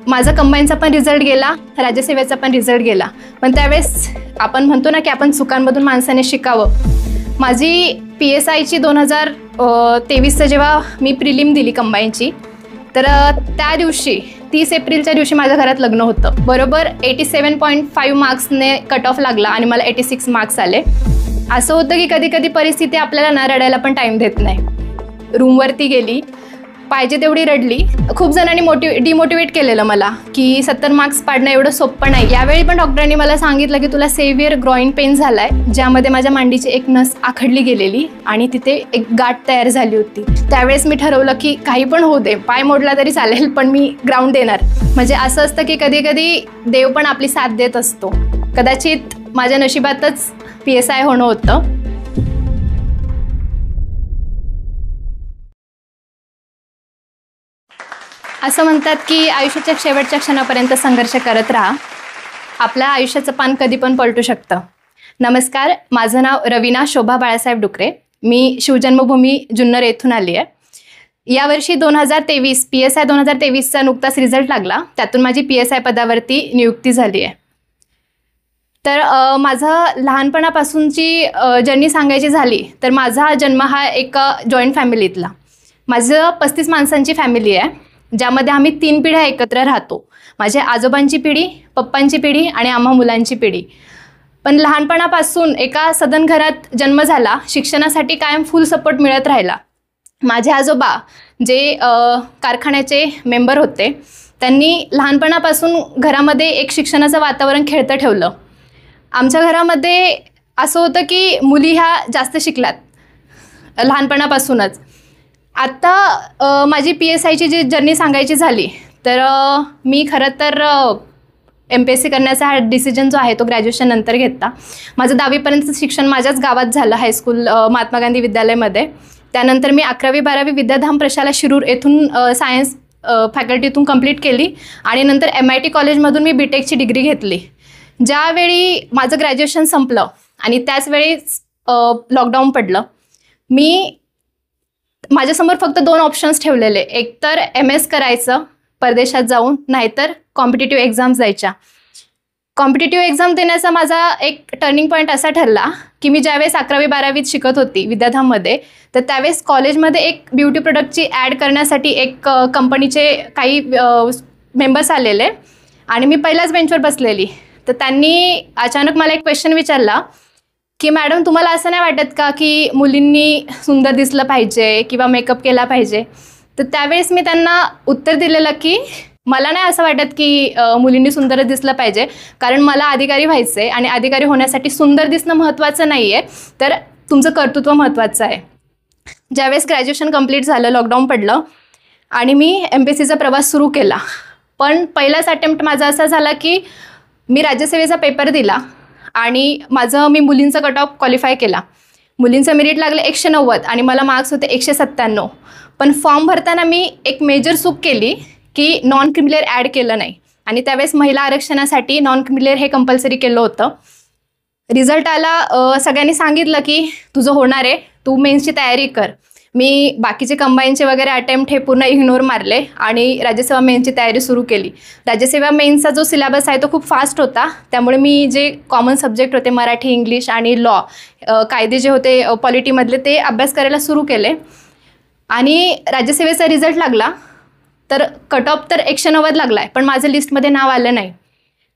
माझा कंबाईनचा पण रिझल्ट गेला, राज्यसेवेचा पण रिझल्ट गेला. पण त्यावेळेस आपण म्हणतो ना की आपण चुकांमधून माणसाने शिकावं. माझी PSIची 2023चं जेव्हा मी प्रिलिम दिली कंबाईनची, तर त्या दिवशी 30 एप्रिलच्या दिवशी माझ्या घरात लग्न होतं. बरोबर 87.5 मार्क्सने कट ऑफ लागला आणि मला 86 मार्क्स आले. असं होतं की कधी कधी परिस्थिती आपल्याला ना रडायला पण टाईम देत नाही. रूमवरती गेली, पाहिजे तेवढी रडली. खूप जणांनी डिमोटिवेट केलेलं मला की 70 मार्क्स पाडणं एवढं सोपं नाही. यावेळी पण डॉक्टरांनी मला सांगितलं की तुला सेव्हिअर ग्रॉइन पेन झाला आहे, ज्यामध्ये माझ्या मांडीची एक नस आखडली गेलेली आणि तिथे एक गाठ तयार झाली होती. त्यावेळेस मी ठरवलं की काही पण होऊ दे, पाय मोडला तरी चालेल, पण मी ग्राउंड देणार. म्हणजे असं असतं की कधी कधी देव पण आपली साथ देत असतो. कदाचित माझ्या नशिबातच PSI होणं होतं. असं म्हणतात की आयुष्याच्या शेवटच्या क्षणापर्यंत संघर्ष करत राहा, आपल्या आयुष्याचं पान कधी पण पलटू शकतं. नमस्कार, माझं नाव रवीना शोभा बाळासाहेब डुकरे. मी शिवजन्मभूमी जुन्नर येथून आली आहे. यावर्षी 2023 PSI 2023चा नुकताच रिझल्ट लागला. त्यातून माझी PSI पदावरती नियुक्ती झाली आहे. तर माझं लहानपणापासूनची जर्नी सांगायची झाली तर माझा जन्म हा एका जॉईंट फॅमिलीतला. माझं 35 माणसांची फॅमिली आहे, ज्यामध्ये आम्ही 3 पिढ्या एकत्र राहतो. माझ्या आजोबांची पिढी, पप्पांची पिढी आणि आम्हा मुलांची पिढी. पण लहानपणापासून एका सदन घरात जन्म झाला, शिक्षणासाठी कायम फुल सपोर्ट मिळत राहिला. माझे आजोबा जे कारखान्याचे मेंबर होते, त्यांनी लहानपणापासून घरामध्ये एक शिक्षणाचं वातावरण खेळतं ठेवलं. आमच्या घरामध्ये असं होतं की मुली ह्या जास्त शिकल्यात लहानपणापासूनच. आत्ता माझी PSIची जी जर्नी सांगायची झाली तर मी खरं तर MPSC करण्याचा हा डिसिजन जो आहे तो ग्रॅज्युएशन नंतर घेतला. माझं 10वीपर्यंतचं शिक्षण माझ्याच गावात झालं, हायस्कूल महात्मा गांधी विद्यालयामध्ये. त्यानंतर मी 11वी-12वी विद्याधाम प्रशाला शिरूर येथून सायन्स फॅकल्टीतून कंप्लीट केली आणि नंतर MIT कॉलेजमधून मी BTechची डिग्री घेतली. ज्यावेळी माझं ग्रॅज्युएशन संपलं आणि त्याचवेळीच लॉकडाऊन पडलं, मी माझ्यासमोर फक्त 2 ऑप्शन्स ठेवलेले. एक तर MS करायचं परदेशात जाऊन, नाहीतर कॉम्पिटिटिव्ह एक्झाम्स द्यायच्या. कॉम्पिटिटिव्ह एक्झाम देण्याचा माझा एक टर्निंग पॉईंट असा ठरला की मी ज्यावेळेस 11वी-12वीत शिकत होती विद्याधाममध्ये, तर त्यावेळेस कॉलेजमध्ये एक ब्युटी प्रोडक्टची ॲड करण्यासाठी एक कंपनीचे काही मेंबर्स आलेले आणि मी पहिल्याच बेंचवर बसलेली. तर त्यांनी अचानक मला एक क्वेश्चन विचारला की मॅडम, तुम्हाला असं नाही वाटत का की मुलींनी सुंदर दिसलं पाहिजे किंवा मेकअप केला पाहिजे? तर त्यावेळेस मी त्यांना उत्तर दिलेलं की मला नाही असं वाटत की मुलींनी सुंदर दिसलं पाहिजे, कारण मला अधिकारी व्हायचं आहे आणि अधिकारी होण्यासाठी सुंदर दिसणं महत्त्वाचं नाही आहे, तर तुमचं कर्तृत्व महत्त्वाचं आहे. ज्यावेळेस ग्रॅज्युएशन कंप्लीट झालं, लॉकडाऊन पडलं आणि मी MPSCचा प्रवास सुरू केला. पण पहिलाच अटेम्प्ट माझा असा झाला की मी राज्यसेवेचा पेपर दिला आणि मी मुलींचा कट ऑफ क्वालिफाय केला. मुलींचं मेरिट लागलं 190 आणि मला मार्क्स होते 197. पण फॉर्म भरताना मी एक मेजर चूक केली की नॉन क्रिमिलेअर ॲड केलं नाही आणि त्यावेळेस महिला आरक्षणासाठी नॉन क्रिमिलेअर हे कंपल्सरी केलं होतं. रिझल्ट आला, सगळ्यांनी सांगितलं की तुझं होणार आहे, तू मेन्सची तयारी कर. मी बाकीचे कंबाईनचे वगैरे अटेम्प्ट हे पूर्ण इग्नोर मारले आणि राज्यसेवा मेन्सची तयारी सुरू केली. राज्यसेवा मेन्सचा जो सिलेबस आहे तो खूप फास्ट होता, त्यामुळे मी जे कॉमन सब्जेक्ट होते मराठी, इंग्लिश आणि लॉ, कायदे जे होते पॉलिटीमधले, ते अभ्यास करायला सुरू केले. आणि राज्यसेवेचा रिझल्ट लागला तर कट ऑफ तर 190 लागला आहे, पण माझं लिस्टमध्ये नाव आलं नाही.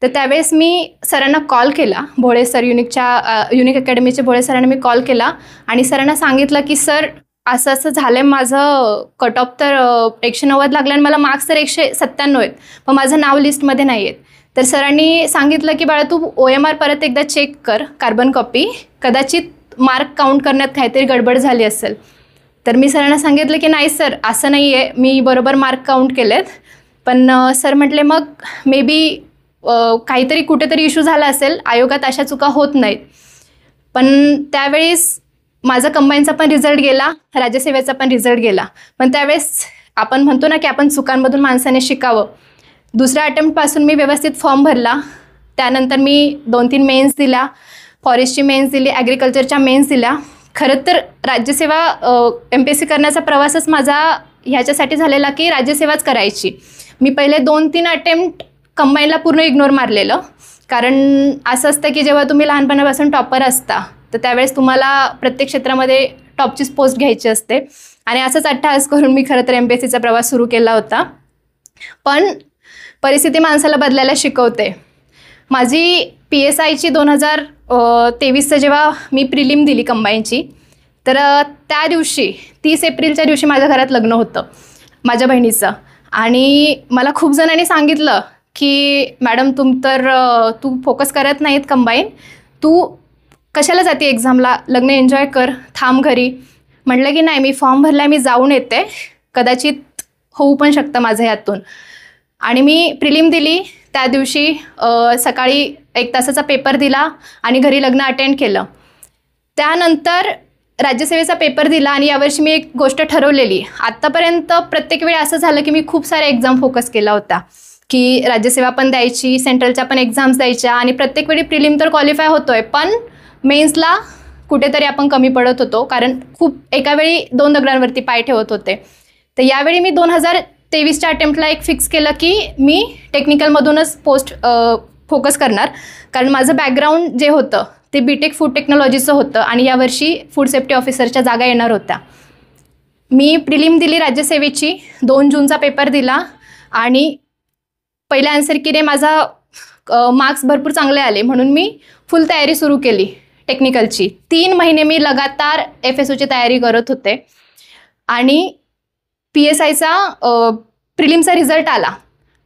तर त्यावेळेस मी सरांना कॉल केला, भोळे सर, युनिक अकॅडमीचे भोळे सरांना मी कॉल केला आणि सरांना सांगितलं की सर असं असं झालं आहे, माझं कट ऑफ तर 190 लागलं आणि मला मार्क्स तर 197 आहेत, पण माझं नाव लिस्टमध्ये नाही आहेत. तर सरांनी सांगितलं की बाळा, तू OMR परत एकदा चेक कर, कार्बन कॉपी, कदाचित मार्क काउंट करण्यात काहीतरी गडबड झाली असेल. तर मी सरांना सांगितलं की नाही सर, असं नाही आहे, मी बरोबर मार्क काउंट केलेत. पण सर म्हटले मग मे बी काहीतरी कुठेतरी इश्यू झाला असेल, आयोगात अशा चुका होत नाहीत. पण त्यावेळेस माझा कंबाईनचा पण रिझल्ट गेला, राज्यसेवेचा पण रिझल्ट गेला. पण त्यावेळेस आपण म्हणतो ना की आपण चुकांमधून माणसाने शिकावं. दुसऱ्या अटेम्प्टपासून मी व्यवस्थित फॉर्म भरला. त्यानंतर मी 2-3 मेन्स दिल्या, फॉरेस्टची मेन्स दिली, ॲग्रिकल्चरच्या मेन्स दिल्या. खरं तर राज्यसेवा MPSC करण्याचा प्रवासच माझा ह्याच्यासाठी झालेला की राज्यसेवाच करायची. मी पहिले 2-3 अटेम्प्ट कंबाईनला पूर्ण इग्नोर मारलेलं, कारण असं असतं की जेव्हा तुम्ही लहानपणापासून टॉपर असता तर त्यावेळेस तुम्हाला प्रत्येक क्षेत्रामध्ये टॉपचीच पोस्ट घ्यायची असते आणि असंच अट्टहास करून मी खरं तर MPSCचा प्रवास सुरू केला होता. पण परिस्थिती माणसाला बदलायला शिकवते. माझी PSIची 2023चं जेव्हा मी प्रिलिम दिली कंबाईनची, तर त्या दिवशी 30 एप्रिलच्या दिवशी माझ्या घरात लग्न होतं माझ्या बहिणीचं. आणि मला खूप जणांनी सांगितलं की मॅडम तू फोकस करत नाहीत कंबाईन, तू कशाला जाते एक्झामला, लग्न एन्जॉय कर, थांब घरी. म्हटलं की नाही, मी फॉर्म भरला, मी जाऊन येते, कदाचित होऊ पण शकतं माझं यातून. आणि मी प्रिलिम दिली त्या दिवशी. सकाळी 1 तासाचा पेपर दिला आणि घरी लग्न अटेंड केलं. त्यानंतर राज्यसेवेचा पेपर दिला आणि यावर्षी मी एक गोष्ट ठरवलेली. आत्तापर्यंत प्रत्येक वेळी असं झालं की मी खूप सारे एक्झाम फोकस केला होता की राज्यसेवा पण द्यायची, सेंट्रलच्या पण एक्झाम्स द्यायच्या आणि प्रत्येक वेळी प्रिलिम तर क्वालिफाय होतोय, पण मेन्सला कुठेतरी आपण कमी पडत होतो, कारण खूप एका वेळी 2 दगडांवरती पाय ठेवत होते. तर यावेळी मी 2023च्या अटेम्प्टला एक फिक्स केलं की मी टेक्निकलमधूनच पोस्ट फोकस करणार, कारण माझं बॅकग्राऊंड जे होतं ते BTech फूड टेक्नॉलॉजीचं होतं आणि यावर्षी फूड सेफ्टी ऑफिसरच्या जागा येणार होत्या. मी प्रिलिम दिली राज्यसेवेची, 2 जूनचा पेपर दिला आणि पहिल्या आन्सर कीने माझा मार्क्स भरपूर चांगले आले, म्हणून मी फुल तयारी सुरू केली टेक्निकलची. 3 महिने मी लगातार FSOची तयारी करत होते आणि PSIचा प्रिलिमचा रिझल्ट आला.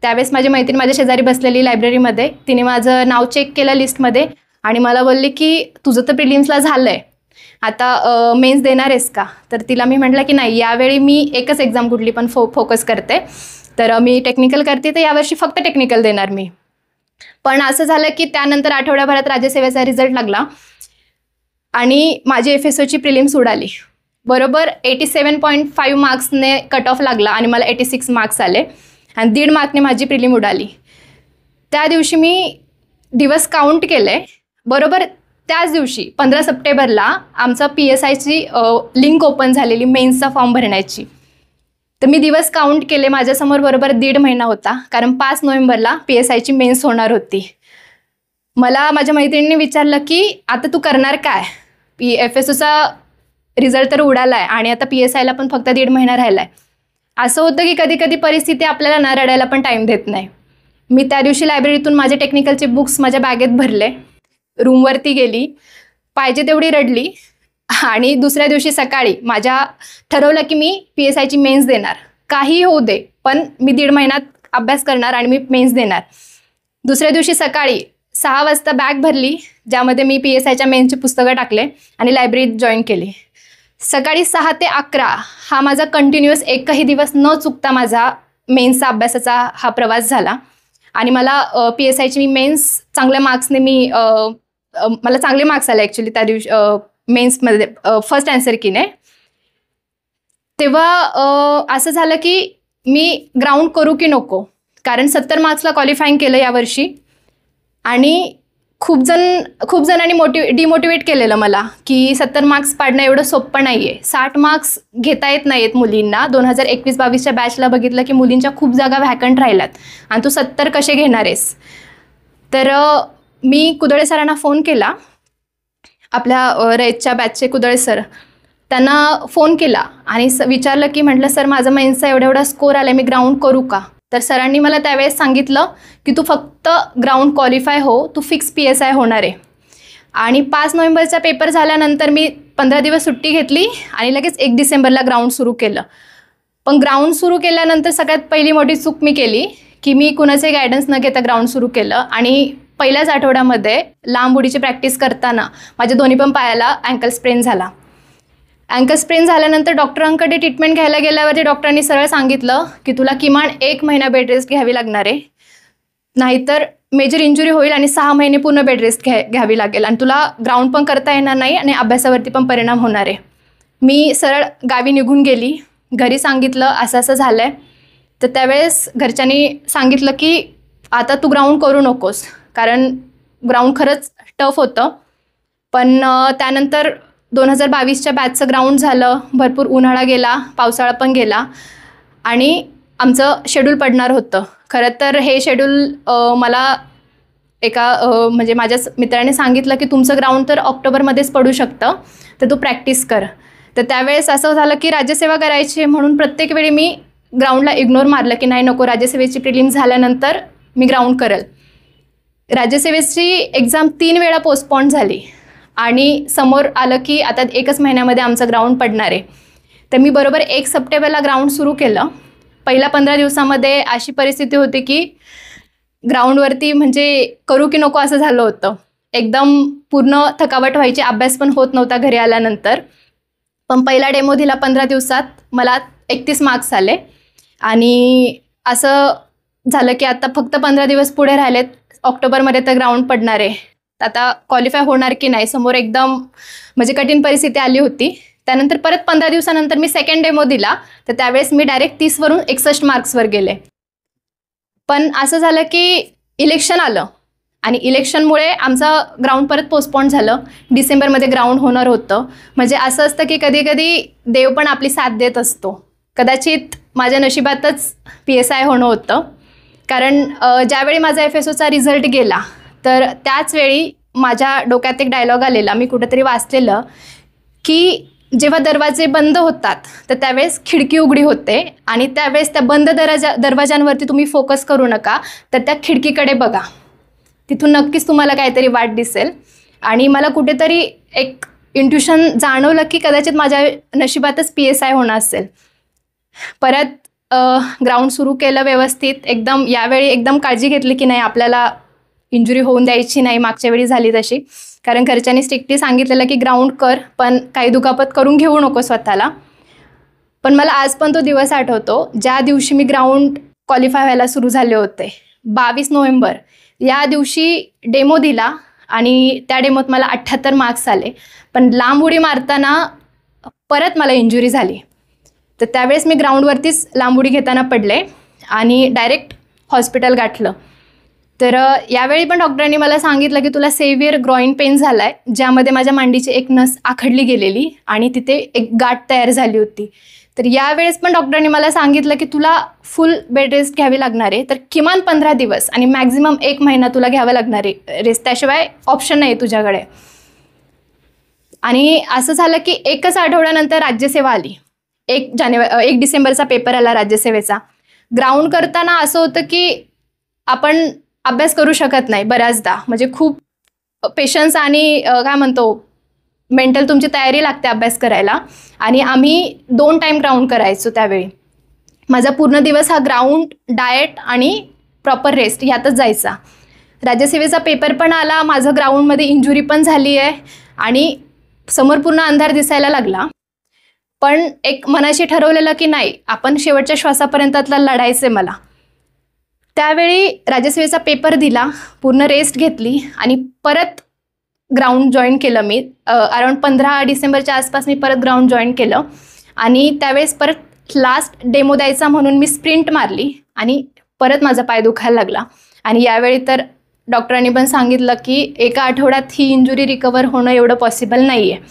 त्यावेळेस माझी मैत्रीण माझ्या शेजारी बसलेली लायब्ररीमध्ये, तिने माझं नाव चेक केलं लिस्टमध्ये आणि मला बोलले की तुझं तर प्रिलिम्सला झालं आहे, आता मेन्स देणार आहेस का? तर तिला मी म्हटलं की नाही, यावेळी मी एकच एक्झाम कुठली पण फोकस करते, तर मी टेक्निकल करते, तर यावर्षी फक्त टेक्निकल देणार मी. पण असं झालं की त्यानंतर आठवड्याभरात राज्यसेवेचा रिझल्ट लागला आणि माझी FSOची प्रिलिम्स उडाली. बरोबर 87.5 मार्क्सने कट ऑफ लागला आणि मला 86 मार्क्स आले आणि 1.5 मार्कने माझी प्रिलिम उडाली. त्या दिवशी मी दिवस काउंट केले. बरोबर त्याच दिवशी 15 सप्टेंबरला आमचा PSIची लिंक ओपन झालेली मेन्सचा फॉर्म भरण्याची. तर मी दिवस काउंट केले, माझ्यासमोर बरोबर 1.5 महिना होता, कारण 5 नोव्हेंबरला PSIची मेन्स होणार होती. मला माझ्या मैत्रिणींनी विचारलं की आता तू करणार काय, FSOचा रिझल्ट तर उडाला आहे आणि आता PSIला पण फक्त 1.5 महिना राहिला आहे. असं होतं की कधी कधी परिस्थिती आपल्याला ना रडायला पण टाईम देत नाही. मी त्या दिवशी लायब्ररीतून माझे टेक्निकलचे बुक्स माझ्या बॅगेत भरले, रूमवरती गेली, पाहिजे तेवढी रडली आणि दुसऱ्या दिवशी सकाळी ठरवलं की मी PSIची मेन्स देणार, काही होऊ दे, पण मी 1.5 महिन्यात अभ्यास करणार आणि मी मेन्स देणार. दुसऱ्या दिवशी सकाळी 6 वाजता बॅग भरली, ज्यामध्ये मी PSIच्या मेन्सची पुस्तकं टाकले आणि लायब्ररीत जॉईन केली. सकाळी 6 ते 11 हा माझा कंटिन्युअस एकही दिवस न चुकता माझा मेन्सचा अभ्यासाचा हा प्रवास झाला आणि मला PSIची मी मेन्स चांगल्या मार्क्सने मला चांगले मार्क्स आले ॲक्च्युली त्या दिवशी मेन्समध्ये फर्स्ट आन्सर कीने. तेव्हा असं झालं की मी ग्राउंड करू की नको, कारण 70 मार्क्सला क्वालिफाईंग केलं यावर्षी आणि खूप जणांनी डिमोटिवेट केलेलं मला की 70 मार्क्स पाडणं एवढं सोपं नाही आहे, 60 मार्क्स घेता येत नाही आहेत मुलींना. 2021-22च्या बॅचला बघितलं की मुलींच्या खूप जागा व्हॅकंट राहिल्यात आणि तू 70 कसे घेणार आहेस? तर मी कुदळे सरांना फोन केला, आपल्या रयतच्या बॅचचे कुदळे सर, त्यांना फोन केला आणि विचारलं की म्हटलं सर माझा मेन्सचा एवढा स्कोर आला, मी ग्राउंड करू का? तर सरांनी मला त्यावेळेस सांगितलं की तू फक्त ग्राउंड क्वालिफाय हो, तू फिक्स PSI होणार आहे. आणि 5 नोव्हेंबरचा पेपर झाल्यानंतर मी 15 दिवस सुट्टी घेतली आणि लगेच 1 डिसेंबरला ग्राउंड सुरू केलं. पण ग्राउंड सुरू केल्यानंतर सगळ्यात पहिली मोठी चूक मी केली की मी कुणाचे गायडन्स न घेता ग्राउंड सुरू केलं आणि पहिल्याच आठवड्यामध्ये लांब उडीची प्रॅक्टिस करताना माझ्या दोन्ही पण पायाला अँकल स्प्रेन झाला. अँकल स्प्रेन झाल्यानंतर डॉक्टरांकडे ट्रीटमेंट घ्यायला गेल्यावरती डॉक्टरांनी सरळ सांगितलं की तुला किमान 1 महिना बेड रेस्ट घ्यावी लागणार आहे, नाहीतर मेजर इंजुरी होईल आणि 6 महिने पूर्ण बेड रेस्ट घ्यावी लागेल आणि तुला ग्राउंड पण करता येणार नाही आणि अभ्यासावरती पण परिणाम होणार आहे. मी सरळ गावी निघून गेली, घरी सांगितलं असं असं झालं आहे. तर त्यावेळेस घरच्यांनी सांगितलं की आता तू ग्राउंड करू नकोस, कारण ग्राउंड खरंच टफ होतं. पण त्यानंतर 2022च्या बॅचचं ग्राउंड झालं, भरपूर उन्हाळा गेला, पावसाळा पण गेला आणि आमचं शेड्यूल पडणार होतं. खरं तर हे शेड्यूल मला एका म्हणजे माझ्याच मित्राने सांगितलं की तुमचं ग्राउंड तर ऑक्टोबरमध्येच पडू शकतं, तर तू प्रॅक्टिस कर. तर त्यावेळेस असं झालं की राज्यसेवा करायची म्हणून प्रत्येक वेळी मी ग्राउंडला इग्नोर मारलं की नाही नको, राज्यसेवेची प्रिलिम्स झाल्यानंतर मी ग्राउंड करेल. राज्यसेवेची एक्झाम 3 वेळा पोस्टपोन झाली आणि समोर आलं की आता 1च महिन्यामध्ये आमचं ग्राउंड पडणार आहे. तर मी बरोबर 1 सप्टेंबरला ग्राउंड सुरू केलं. पहिल्या 15 दिवसामध्ये अशी परिस्थिती होती की ग्राउंडवरती म्हणजे करू की नको असं झालं होतं. एकदम पूर्ण थकावट व्हायची, अभ्यास पण होत नव्हता घरी आल्यानंतर. पण पहिला डेमो दिला 15 दिवसात मला 31 मार्क्स आले आणि असं झालं की आता फक्त 15 दिवस पुढे राहिलेत. ऑक्टोबरमध्ये तर ग्राउंड पडणार आहे. आता क्वालिफाय होणार की नाही समोर एकदम म्हणजे कठीण परिस्थिती आली होती. त्यानंतर परत 15 दिवसानंतर मी सेकंड डेमो दिला, तर त्यावेळेस मी डायरेक्ट 30 वरून 61 मार्क्सवर गेले. पण असं झालं की इलेक्शन आलं आणि इलेक्शनमुळे आमचं ग्राउंड परत पोस्टपोन झालं. डिसेंबरमध्ये ग्राउंड होणार होतं. म्हणजे असं असतं की कधी कधी देव पण आपली साथ देत असतो. कदाचित माझ्या नशिबातच PSI होणं होतं. कारण ज्यावेळी माझा FSOचा रिझल्ट गेला तर त्याच वेळी माझ्या डोक्यात एक डायलॉग आलेला, मी कुठेतरी वाचलेलं की जेव्हा दरवाजे बंद होतात तर त्यावेळेस खिडकी उघडी होते आणि त्यावेळेस त्या बंद दरवाजांवरती तुम्ही फोकस करू नका, तर त्या खिडकीकडे बघा, तिथून नक्कीच तुम्हाला काहीतरी वाट दिसेल. आणि मला कुठेतरी एक इंट्युशन जाणवलं की कदाचित माझ्या नशिबातच PSI होणं असेल. परत ग्राउंड सुरू केलं व्यवस्थित एकदम. यावेळी एकदम काळजी घेतली की नाही आपल्याला इंजुरी होऊन द्यायची नाही, मागच्या वेळी झाली तशी. कारण घरच्यांनी स्ट्रिक्टली सांगितलेलं की ग्राउंड कर, पण काही दुखापत करून घेऊ नको स्वतःला. पण मला आज पण तो दिवस आठवतो ज्या दिवशी मी ग्राउंड क्वालिफाय व्हायला सुरू झाले होते. 22 नोव्हेंबर या दिवशी डेमो दिला आणि त्या डेमोत मला 78 मार्क्स आले. पण लांब उडी मारताना परत मला इंजुरी झाली. तर त्यावेळेस मी ग्राउंडवरतीच लांब उडी घेताना पडले आणि डायरेक्ट हॉस्पिटल गाठलं. तर यावेळी पण डॉक्टरांनी मला सांगितलं की तुला सेव्हिअर ग्रॉइन पेन झाला आहे, ज्यामध्ये माझ्या मांडीची एक नस आखडली गेलेली आणि तिथे एक गाठ तयार झाली होती. तर यावेळेस पण डॉक्टरांनी मला सांगितलं की तुला फुल बेड रेस्ट घ्यावी लागणार आहे. तर किमान 15 दिवस आणि मॅक्झिमम 1 महिना तुला घ्यावं लागणार आहे रेस्ट, त्याशिवाय ऑप्शन नाही तुझ्याकडे. आणि असं झालं की 1च आठवड्यानंतर राज्यसेवा आली. 1 डिसेंबरचा पेपर आला राज्यसेवेचा. ग्राउंड करताना असं होतं की आपण अभ्यास करू शकत नाही बऱ्याचदा, म्हणजे खूप पेशन्स आणि काय म्हणतो मेंटल तुमची तयारी लागते अभ्यास करायला. आणि आम्ही 2 टाईम ग्राउंड करायचो त्यावेळी. माझा पूर्ण दिवस हा ग्राउंड, डाएट आणि प्रॉपर रेस्ट यातच जायचा. राज्यसेवेचा पेपर पण आला, माझं ग्राउंडमध्ये इंजुरी पण झाली आहे आणि समोर पूर्ण अंधार दिसायला लागला. पण एक मनाशी ठरवलेलं की नाही, आपण शेवटच्या श्वासापर्यंतला लढायचं आहे मला. त्यावेळी राज्यसेवेचा पेपर दिला, पूर्ण रेस्ट घेतली आणि परत ग्राउंड जॉईन केलं मी. अराउंड 15 डिसेंबरच्या आसपास मी परत ग्राउंड जॉईन केलं आणि त्यावेळेस परत लास्ट डेमो द्यायचा म्हणून मी स्प्रिंट मारली आणि परत माझा पाय दुखायला लागला. आणि यावेळी तर डॉक्टरांनी पण सांगितलं की 1 आठवड्यात ही इंजुरी रिकवर होणं एवढं पॉसिबल नाही आहे.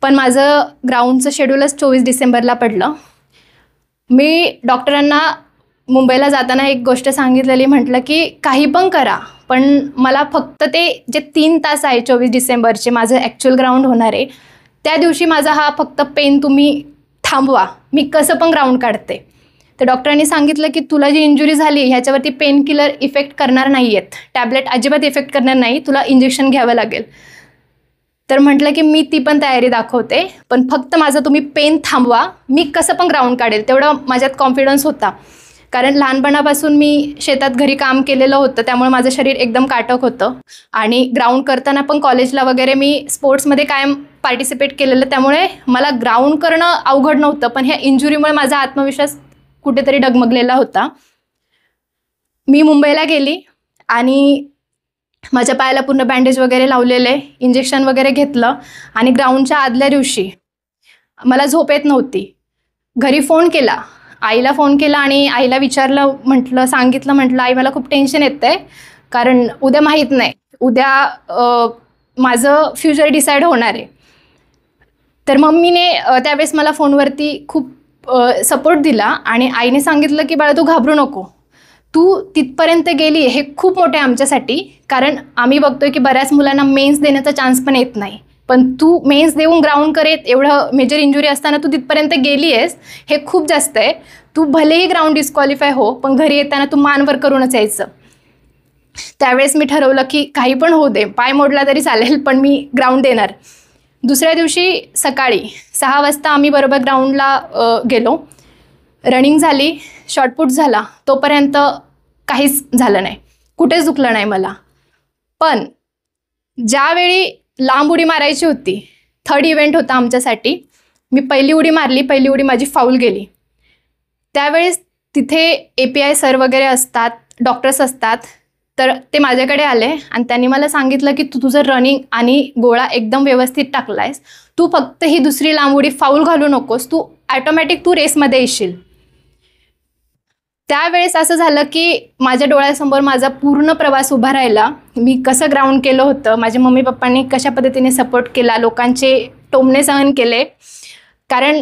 पण माझं ग्राउंडचं शेड्यूलच 24 डिसेंबरला पडलं. मी डॉक्टरांना मुंबईला जाताना एक गोष्ट सांगितलेली, म्हटलं की काही पण करा, पण मला फक्त ते जे 3 तास आहे 24 डिसेंबरचे माझं ॲक्च्युअल ग्राउंड होणार आहे, त्या दिवशी माझा हा फक्त पेन तुम्ही थांबवा, मी कसं पण ग्राउंड काढते. तर डॉक्टरांनी सांगितलं की तुला जी इंजुरी झाली ह्याच्यावरती पेन किलर इफेक्ट करणार नाही आहेत, टॅबलेट अजिबात इफेक्ट करणार नाही, तुला इंजेक्शन घ्यावं लागेल. तर म्हटलं की मी ती पण तयारी दाखवते, पण फक्त माझं तुम्ही पेन थांबवा, मी कसं पण ग्राउंड काढेल. तेवढं माझ्यात कॉन्फिडन्स होता. कारण लहानपणापासून मी शेतात घरी काम केलेलं होतं, त्यामुळे माझं शरीर एकदम काटक होतं. आणि ग्राउंड करताना पण कॉलेजला वगैरे मी स्पोर्ट्समध्ये कायम पार्टिसिपेट केलेलं, त्यामुळे मला ग्राउंड करणं अवघड नव्हतं. पण ह्या इंजुरीमुळे माझा आत्मविश्वास कुठेतरी डगमगलेला होता. मी मुंबईला गेली आणि माझ्या पायाला पूर्ण बँडेज वगैरे लावलेले, इंजेक्शन वगैरे घेतलं आणि ग्राउंडच्या आदल्या दिवशी मला झोप येत नव्हती. घरी फोन केला, आईला फोन केला आणि आईला विचारलं, म्हटलं आई मला खूप टेन्शन येतं आहे, कारण उद्या माहीत नाही, उद्या माझं फ्युचर डिसाईड होणार आहे. तर मम्मीने त्यावेळेस मला फोनवरती खूप सपोर्ट दिला आणि आईने सांगितलं की बाळा तू घाबरू नको, तू तिथपर्यंत गेली हे खूप मोठं आहे आमच्यासाठी. कारण आम्ही बघतोय की बऱ्याच मुलांना मेन्स देण्याचा चान्स पण येत नाही, पण तू मेन्स देऊन ग्राउंड करेत एवढं मेजर इंजुरी असताना तू तिथपर्यंत गेली आहेस हे खूप जास्त आहे. तू भलेही ग्राउंड डिस्क्वालिफाय हो, पण घरी येताना तू मानवर करूनच यायचं. त्यावेळेस मी ठरवलं की काही पण होऊ दे, पाय मोडला तरी चालेल, पण मी ग्राउंड देणार. दुसऱ्या दिवशी सकाळी 6 वाजता आम्ही बरोबर ग्राउंडला गेलो. रनिंग झाली, शॉर्टपुट झाला, तोपर्यंत काहीच झालं नाही, कुठेच दुखलं नाही मला. पण ज्यावेळी लांब उडी मारायची होती, 3rd इव्हेंट होता आमच्यासाठी, मी पहिली उडी मारली, पहिली उडी माझी फाऊल गेली. त्यावेळेस तिथे API सर वगैरे असतात, डॉक्टर्स असतात, तर ते माझ्याकडे आले आणि त्यांनी मला सांगितलं की तू तुझं रनिंग आणि गोळा एकदम व्यवस्थित टाकला आहेस, तू फक्त ही दुसरी लांब उडी फाऊल घालू नकोस, तू ॲटोमॅटिक तू रेसमध्ये येशील. त्यावेळेस असं झालं की माझ्या डोळ्यासमोर माझा पूर्ण प्रवास उभा राहिला. मी कसं ग्राउंड केलं होतं, माझ्या मम्मी पप्पांनी कशा पद्धतीने सपोर्ट केला, लोकांचे टोमणे सहन केले. कारण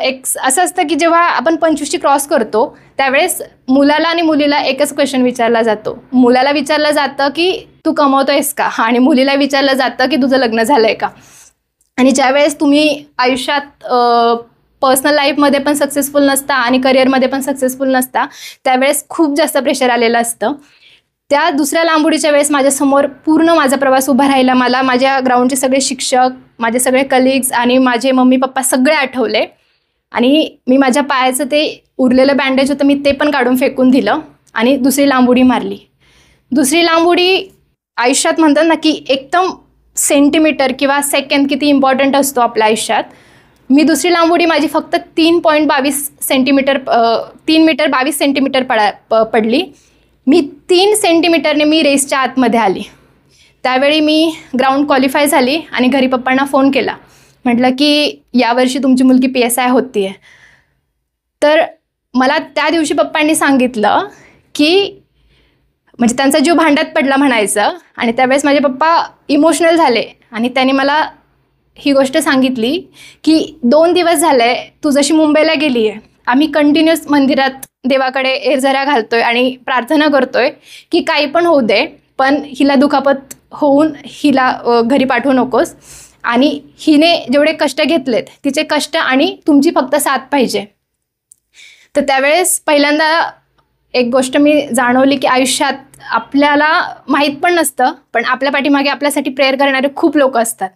एक असं असतं की जेव्हा आपण 25ची क्रॉस करतो त्यावेळेस मुलाला आणि मुलीला एकच क्वेश्चन विचारला जातो. मुलाला विचारलं जातं की तू कमवतोयस का, आणि मुलीला विचारलं जातं की तुझं लग्न झालं आहे का. आणि ज्यावेळेस तुम्ही आयुष्यात पर्सनल लाईफमध्ये पण सक्सेसफुल नसता आणि करिअरमध्ये पण सक्सेसफुल नसता, त्यावेळेस खूप जास्त प्रेशर आलेलं असतं. त्या दुसऱ्या लांब उडीच्या वेळेस माझ्यासमोर पूर्ण माझा प्रवास उभा राहिला. मला माझ्या ग्राउंडचे सगळे शिक्षक, माझे सगळे कलिग्स आणि माझे मम्मी पप्पा सगळे आठवले. आणि मी माझ्या पायाचं ते उरलेलं बँडेज होतं, मी ते पण काढून फेकून दिलं आणि दुसरी लांब उडी मारली. दुसरी लांब उडी आयुष्यात म्हणतात ना की एकदम सेंटीमीटर किंवा सेकंड किती इम्पॉर्टंट असतो आपल्या आयुष्यात. मी दुसरी लांब उडी माझी फक्त 3.22 सेंटीमीटर 3 मीटर 22 सेंटीमीटर पडली. मी 3 सेंटीमीटरने मी रेसच्या आतमध्ये आली. त्यावेळी मी ग्राउंड क्वालिफाय झाली आणि घरी पप्पांना फोन केला, म्हटलं की यावर्षी तुमची मुलगी PSI होती आहे. तर मला त्या दिवशी पप्पांनी सांगितलं की म्हणजे त्यांचा जीव भांड्यात पडला म्हणायचं. आणि त्यावेळेस माझे पप्पा इमोशनल झाले आणि त्यांनी मला ही गोष्ट सांगितली की 2 दिवस झाले तू जशी मुंबईला गेली आहे, आम्ही कंटिन्युअस मंदिरात देवाकडे एरझऱ्या घालतोय आणि प्रार्थना करतोय की काही पण होऊ दे, पण हिला दुखापत होऊन हिला घरी पाठवू नकोस. आणि हिने जेवढे कष्ट घेतलेत तिचे कष्ट आणि तुमची फक्त साथ पाहिजे. तर त्यावेळेस पहिल्यांदा एक गोष्ट मी जाणवली की आयुष्यात आपल्याला माहीत पण नसतं, पण आपल्या पाठीमागे आपल्यासाठी प्रेयर करणारे खूप लोक असतात.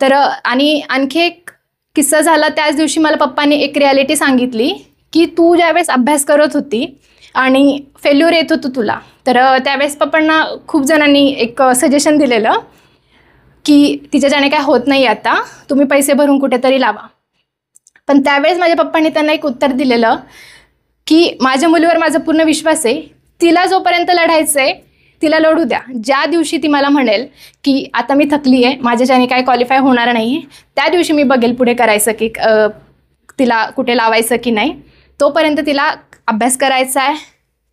तर आणि आणखी एक किस्सा झाला. त्याच दिवशी मला पप्पांनी एक रिॲलिटी सांगितली की तू ज्यावेळेस अभ्यास करत होती आणि फेल्युअर येत होतं तुला, तर त्यावेळेस पप्पांना खूप जणांनी एक सजेशन दिलेलं की तिच्याच्याने काय होत नाही, आता तुम्ही पैसे भरून कुठेतरी लावा. पण त्यावेळेस माझ्या पप्पांनी त्यांना एक उत्तर दिलेलं की माझ्या मुलीवर माझा पूर्ण विश्वास आहे, तिला जोपर्यंत लढायचं आहे तिला लढू द्या. ज्या दिवशी ती मला म्हणेल की आता मी थकली आहे, माझ्याच्याने काय क्वालिफाय होणार नाही, त्या दिवशी मी बघेल पुढे करायचं की तिला कुठे लावायचं की नाही. तोपर्यंत तिला अभ्यास करायचा आहे,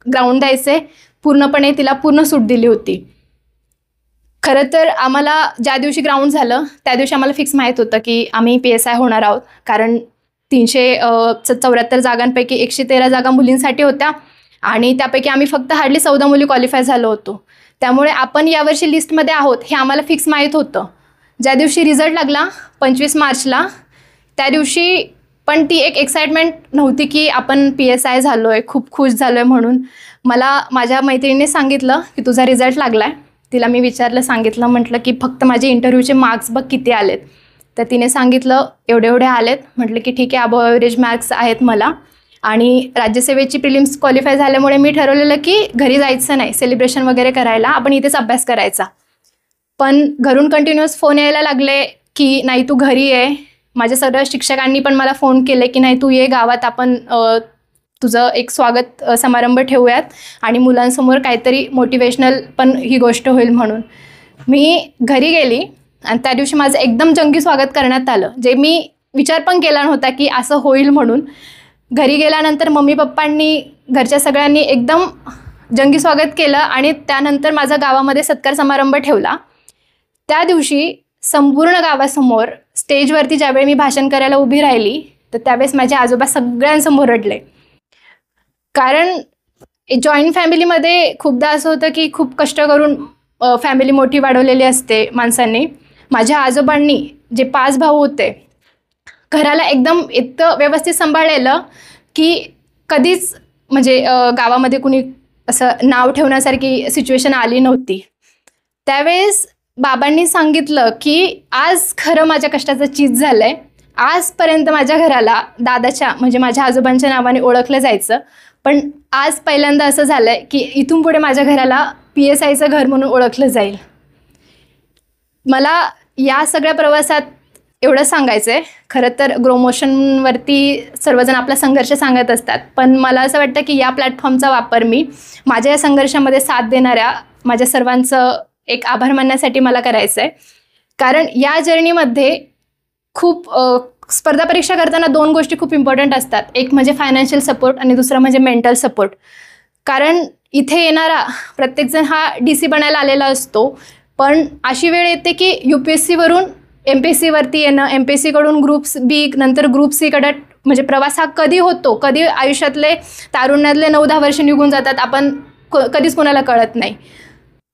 ग्राउंड द्यायचं आहे, पूर्णपणे तिला पूर्ण सूट दिली होती. खरं तर आम्हाला ज्या दिवशी ग्राउंड झालं त्या दिवशी आम्हाला फिक्स माहीत होतं की आम्ही PSI होणार आहोत. कारण 374 जागांपैकी 113 जागा मुलींसाठी होत्या आणि त्यापैकी आम्ही फक्त हार्डली 14 मुली क्वालिफाय झालो होतो. त्यामुळे आपण यावर्षी लिस्टमध्ये आहोत हे आम्हाला फिक्स माहीत होतं. ज्या दिवशी रिझल्ट लागला 25 मार्चला, त्या दिवशी पण ती एक एक्साइटमेंट नव्हती की आपण PSI झालो आहे, खूप खुश झालो आहे म्हणून. मला माझ्या मैत्रिणीने सांगितलं की तुझा रिझल्ट लागला आहे. तिला मी सांगितलं, म्हटलं की फक्त माझे इंटरव्ह्यूचे मार्क्स बघ किती आलेत. तर तिने सांगितलं एवढे आलेत. म्हटलं की ठीक आहे, अबव ॲव्हरेज मार्क्स आहेत मला. आणि राज्यसेवेची प्रिलिम्स क्वालिफाय झाल्यामुळे मी ठरवलेलं की घरी जायचं नाही सेलिब्रेशन वगैरे करायला, आपण इथेच अभ्यास करायचा. पण घरून कंटिन्युअस फोन यायला लागले की नाही तू घरी आहे. माझ्या सगळ्या शिक्षकांनी पण मला फोन केले की नाही तू ये गावात, आपण तुझं एक स्वागत समारंभ ठेवूयात आणि मुलांसमोर काहीतरी मोटिवेशनल पण ही गोष्ट होईल म्हणून. मी घरी गेली आणि त्या दिवशी माझं एकदम जंगी स्वागत करण्यात आलं, जे मी विचार पण केला नव्हता की असं होईल म्हणून. घरी गेल्यानंतर मम्मी पप्पांनी घरच्या सगळ्यांनी एकदम जंगी स्वागत केलं आणि त्यानंतर माझा गावामध्ये सत्कार समारंभ ठेवला. त्या दिवशी संपूर्ण गावासमोर स्टेजवरती ज्यावेळी मी भाषण करायला उभी राहिली तर त्यावेळेस माझे आजोबा सगळ्यांसमोर रडले. कारण जॉईंट फॅमिलीमध्ये खूपदा असं होतं की खूप कष्ट करून फॅमिली मोठी वाढवलेली असते माणसांनी. माझ्या आजोबांनी जे 5 भाऊ होते घराला एकदम इतकं व्यवस्थित सांभाळलेलं की कधीच म्हणजे गावामध्ये कुणी असं नाव ठेवण्यासारखी सिच्युएशन आली नव्हती. त्यावेळेस बाबांनी सांगितलं की आज खरं माझ्या कष्टाचं चीज झालं आहे. आजपर्यंत माझ्या घराला दादाच्या म्हणजे माझ्या आजोबांच्या नावाने ओळखलं जायचं, पण आज पहिल्यांदा असं झालं आहे की इथून पुढे माझ्या घराला PSIचं घर म्हणून ओळखलं जाईल. मला या सगळ्या प्रवासात एवढं सांगायचं आहे. खरं तर ग्रोमोशनवरती सर्वजण आपला संघर्ष सांगत असतात, पण मला असं वाटतं की या प्लॅटफॉर्मचा वापर मी माझ्या या संघर्षामध्ये साथ देणाऱ्या माझ्या सर्वांचं एक आभार मानण्यासाठी मला करायचं आहे. कारण या जर्नीमध्ये खूप स्पर्धा परीक्षा करताना 2 गोष्टी खूप इम्पॉर्टंट असतात. एक म्हणजे फायनान्शियल सपोर्ट आणि दुसरं म्हणजे मेंटल सपोर्ट. कारण इथे येणारा प्रत्येकजण हा DC बनायला आलेला असतो, पण अशी वेळ येते की UPSCवरून MPSCवरती येणं, MPSCकडून ग्रुप्स B नंतर ग्रुप Cकडे म्हणजे प्रवास हा कधी होतो, कधी आयुष्यातले तारुण्यातले 9-10 वर्ष निघून जातात आपण कधीच कोणाला कळत नाही.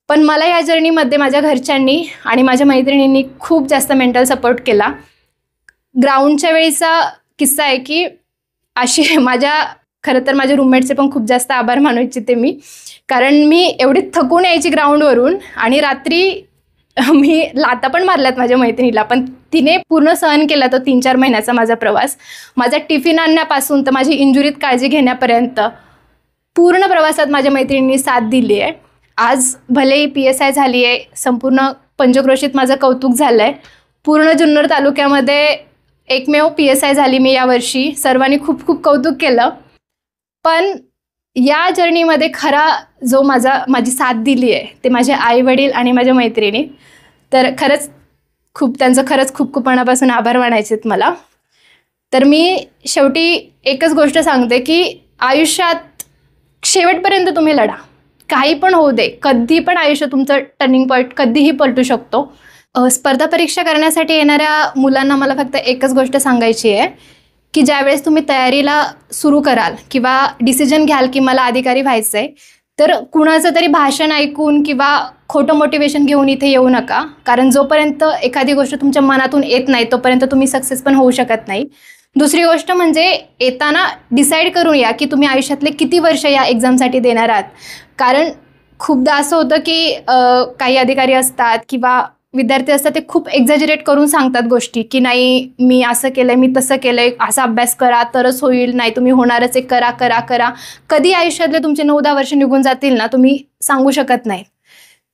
पण मला या जर्नीमध्ये माझ्या घरच्यांनी आणि माझ्या मैत्रिणींनी खूप जास्त मेंटल सपोर्ट केला. ग्राउंडच्या वेळीचा किस्सा आहे की अशी खरं तर माझ्या रूममेटचे पण खूप जास्त आभार मानू इच्छिते मी. कारण मी एवढी थकून यायची ग्राउंडवरून आणि रात्री मी लाथा पण मारल्यात माझ्या मैत्रिणीला, पण तिने पूर्ण सहन केला तो 3-4 महिन्याचा माझा प्रवास. माझा टिफिन आणण्यापासून तर माझी इंजुरीत काळजी घेण्यापर्यंत पूर्ण प्रवासात माझ्या मैत्रिणींनी साथ दिली आहे. आज भलेही PSI झाली आहे, संपूर्ण पंचक्रोशीत माझं कौतुक झालं आहे. पूर्ण जुन्नर तालुक्यामध्ये एकमेव PSI झाली मी यावर्षी. सर्वांनी खूप खूप कौतुक केलं. पण या जर्नीमध्ये खरा जो माझी साथ दिली आहे ते माझे आईवडील आणि माझ्या मैत्रिणी. तर त्यांचं खरंच खूप खूप मनापासून आभार मानायचे आहेत मला. तर मी शेवटी एकच गोष्ट सांगते की आयुष्यात शेवटपर्यंत तुम्ही लढा. काही पण होऊ दे, कधी पण आयुष्य तुमचं टर्निंग पॉईंट कधीही पलटू शकतो. स्पर्धा परीक्षा करण्यासाठी येणाऱ्या मुलांना मला फक्त एकच गोष्ट सांगायची आहे की ज्यावेळेस तुम्ही तयारीला सुरू कराल किंवा डिसिजन घ्याल की मला अधिकारी व्हायचं आहे, तर कुणाचं तरी भाषण ऐकून किंवा खोटं मोटिवेशन घेऊन इथे येऊ नका. कारण जोपर्यंत एखादी गोष्ट तुमच्या मनातून येत नाही तोपर्यंत तुम्ही सक्सेस पण होऊ शकत नाही. दुसरी गोष्ट म्हणजे येताना डिसाईड करून या की तुम्ही आयुष्यातले किती वर्ष या एक्झामसाठी देणार आहात. कारण खूपदा असं होतं की काही अधिकारी असतात किंवा विद्यार्थी असतात ते खूप एक्झॅजरेट करून सांगतात गोष्टी की नाही मी असं केलं आहे, मी तसं केलं आहे, असा अभ्यास करा तरच होईल, नाही तुम्ही होणारच आहे, करा करा करा. कधी आयुष्यातले तुमचे 9-10 वर्ष निघून जातील ना तुम्ही सांगू शकत नाही.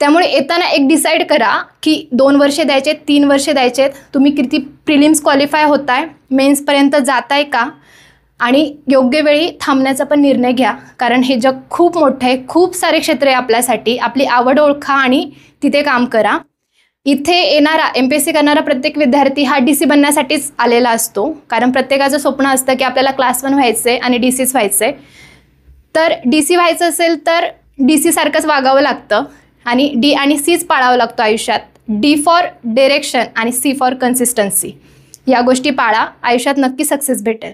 त्यामुळे येताना एक डिसाईड करा की 2 वर्ष द्यायचे, 3 वर्ष द्यायचेत, तुम्ही किती प्रिलिम्स क्वालिफाय होताय, मेन्सपर्यंत जाताय का, आणि योग्य वेळी थांबण्याचा पण निर्णय घ्या. कारण हे जग खूप मोठं आहे, खूप सारे क्षेत्र आहे आपल्यासाठी. आपली आवड ओळखा आणि तिथे काम करा. इथे येणारा MPSC करणारा प्रत्येक विद्यार्थी हा DC बनण्यासाठीच आलेला असतो. कारण प्रत्येकाचं स्वप्न असतं की आपल्याला क्लास 1 व्हायचं आहे आणि DCच व्हायचं आहे. तर DC व्हायचं असेल तर DC सारखंच वागावं लागतं आणि D आणि Cच पाळावं लागतो आयुष्यात. D फॉर डिरेक्शन आणि C फॉर कन्सिस्टन्सी. या गोष्टी पाळा, आयुष्यात नक्की सक्सेस भेटेल.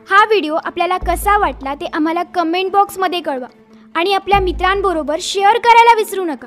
हा व्हिडिओ आपल्याला कसा वाटला ते आम्हाला कमेंट बॉक्समध्ये कळवा आणि आपल्या मित्रांबरोबर शेअर करायला विसरू नका.